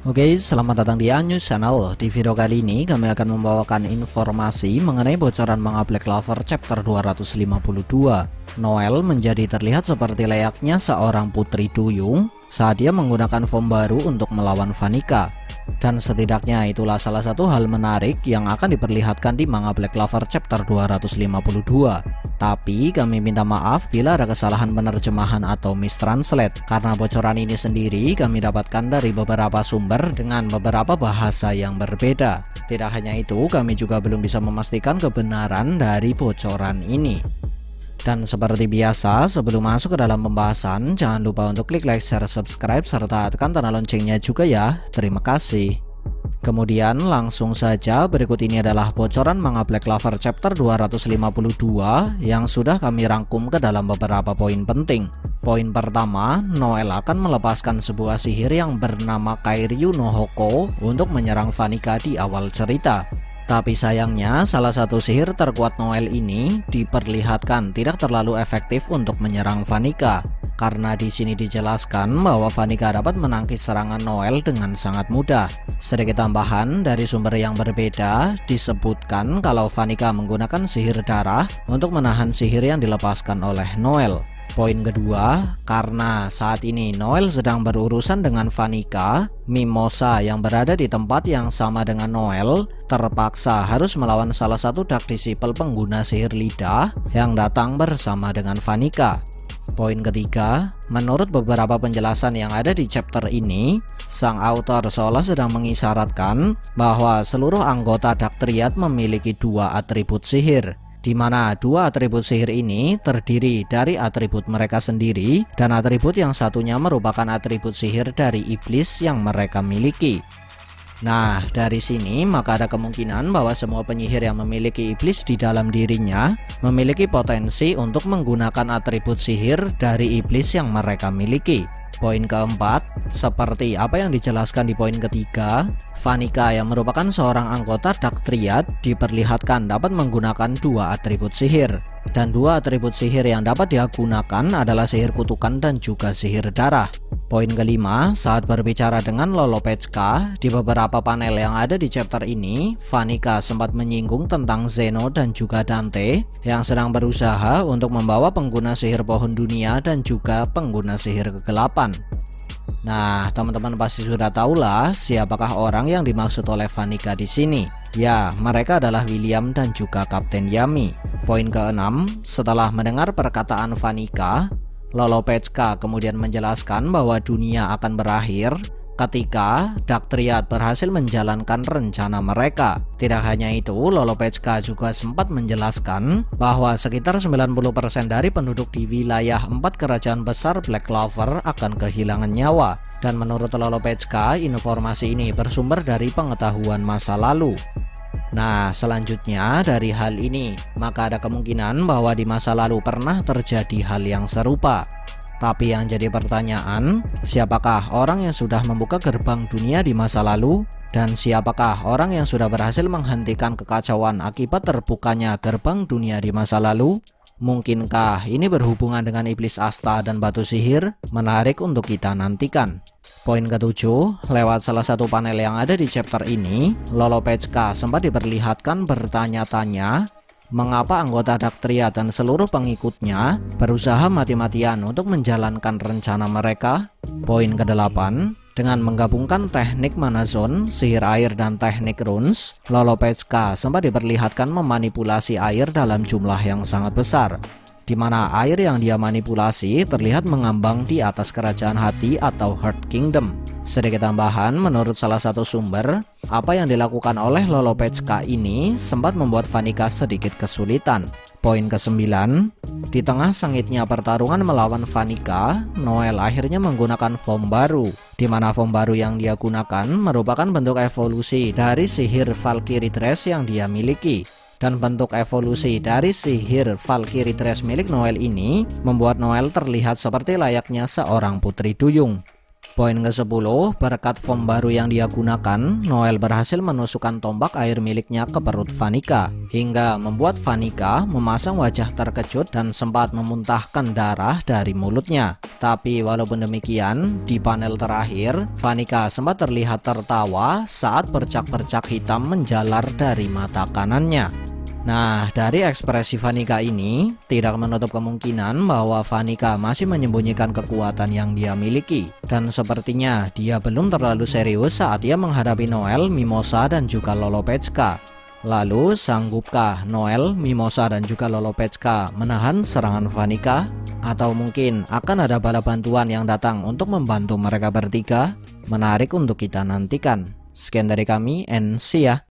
Oke, selamat datang di Anyus Channel. Di video kali ini kami akan membawakan informasi mengenai bocoran manga Black Clover chapter 252. Noel menjadi terlihat seperti layaknya seorang putri duyung saat dia menggunakan form baru untuk melawan Vanica. Dan setidaknya itulah salah satu hal menarik yang akan diperlihatkan di manga Black Clover chapter 252. Tapi kami minta maaf bila ada kesalahan penerjemahan atau mistranslate, karena bocoran ini sendiri kami dapatkan dari beberapa sumber dengan beberapa bahasa yang berbeda. Tidak hanya itu, kami juga belum bisa memastikan kebenaran dari bocoran ini. Dan seperti biasa, sebelum masuk ke dalam pembahasan, jangan lupa untuk klik like, share, subscribe, serta tekan tanda loncengnya juga ya. Terima kasih. Kemudian langsung saja, berikut ini adalah bocoran manga Black Clover chapter 252 yang sudah kami rangkum ke dalam beberapa poin penting. Poin pertama, Noel akan melepaskan sebuah sihir yang bernama Kairyu no Hoko untuk menyerang Vanica di awal cerita. Tapi sayangnya salah satu sihir terkuat Noel ini diperlihatkan tidak terlalu efektif untuk menyerang Vanica, karena di sini dijelaskan bahwa Vanica dapat menangkis serangan Noel dengan sangat mudah. Sedikit tambahan dari sumber yang berbeda disebutkan kalau Vanica menggunakan sihir darah untuk menahan sihir yang dilepaskan oleh Noel. Poin kedua, karena saat ini Noel sedang berurusan dengan Vanica, Mimosa yang berada di tempat yang sama dengan Noel terpaksa harus melawan salah satu dark disciple pengguna sihir lidah yang datang bersama dengan Vanica. Poin ketiga, menurut beberapa penjelasan yang ada di chapter ini, sang author seolah sedang mengisyaratkan bahwa seluruh anggota Dark Triad memiliki dua atribut sihir, di mana dua atribut sihir ini terdiri dari atribut mereka sendiri dan atribut yang satunya merupakan atribut sihir dari iblis yang mereka miliki. Nah, dari sini maka ada kemungkinan bahwa semua penyihir yang memiliki iblis di dalam dirinya memiliki potensi untuk menggunakan atribut sihir dari iblis yang mereka miliki. Poin keempat, seperti apa yang dijelaskan di poin ketiga, Vanica yang merupakan seorang anggota Dark Triad diperlihatkan dapat menggunakan dua atribut sihir. Dan dua atribut sihir yang dapat dia gunakan adalah sihir kutukan dan juga sihir darah. Poin kelima, saat berbicara dengan Lolopechka, di beberapa panel yang ada di chapter ini, Vanica sempat menyinggung tentang Zeno dan juga Dante yang sedang berusaha untuk membawa pengguna sihir pohon dunia dan juga pengguna sihir kegelapan. Nah, teman-teman pasti sudah tahulah siapakah orang yang dimaksud oleh Vanica di sini. Ya, mereka adalah William dan juga Kapten Yami. Poin keenam, setelah mendengar perkataan Vanica, Lolopechka kemudian menjelaskan bahwa dunia akan berakhir ketika Dark Triad berhasil menjalankan rencana mereka. Tidak hanya itu, Lolopechka juga sempat menjelaskan bahwa sekitar 90% dari penduduk di wilayah 4 kerajaan besar Black Clover akan kehilangan nyawa. Dan menurut Lolopechka, informasi ini bersumber dari pengetahuan masa lalu. Nah, selanjutnya dari hal ini, maka ada kemungkinan bahwa di masa lalu pernah terjadi hal yang serupa. Tapi yang jadi pertanyaan, siapakah orang yang sudah membuka gerbang dunia di masa lalu? Dan siapakah orang yang sudah berhasil menghentikan kekacauan akibat terbukanya gerbang dunia di masa lalu? Mungkinkah ini berhubungan dengan iblis asta dan batu sihir? Menarik untuk kita nantikan. Poin ketujuh, lewat salah satu panel yang ada di chapter ini, Lolopechka sempat diperlihatkan bertanya-tanya mengapa anggota Dark Triad dan seluruh pengikutnya berusaha mati-matian untuk menjalankan rencana mereka. Poin ke-8, dengan menggabungkan teknik mana zone, sihir air dan teknik runes, Lolopechka sempat diperlihatkan memanipulasi air dalam jumlah yang sangat besar, di mana air yang dia manipulasi terlihat mengambang di atas kerajaan hati atau Heart Kingdom. Sedikit tambahan, menurut salah satu sumber, apa yang dilakukan oleh Lolopechka ini sempat membuat Vanica sedikit kesulitan. Poin ke-9, di tengah sengitnya pertarungan melawan Vanica, Noel akhirnya menggunakan form baru, di mana form baru yang dia gunakan merupakan bentuk evolusi dari sihir Valkyrie Dress yang dia miliki. Dan bentuk evolusi dari sihir Valkyrie Dress milik Noel ini membuat Noel terlihat seperti layaknya seorang putri duyung. Poin ke-10, berkat form baru yang dia gunakan, Noel berhasil menusukkan tombak air miliknya ke perut Vanica, hingga membuat Vanica memasang wajah terkejut dan sempat memuntahkan darah dari mulutnya. Tapi walaupun demikian, di panel terakhir, Vanica sempat terlihat tertawa saat bercak-bercak hitam menjalar dari mata kanannya. Nah, dari ekspresi Vanica ini, tidak menutup kemungkinan bahwa Vanica masih menyembunyikan kekuatan yang dia miliki. Dan sepertinya dia belum terlalu serius saat ia menghadapi Noel, Mimosa, dan juga Lolopechka. Lalu, sanggupkah Noel, Mimosa, dan juga Lolopechka menahan serangan Vanica? Atau mungkin akan ada bala bantuan yang datang untuk membantu mereka bertiga? Menarik untuk kita nantikan. Sekian dari kami, and see ya!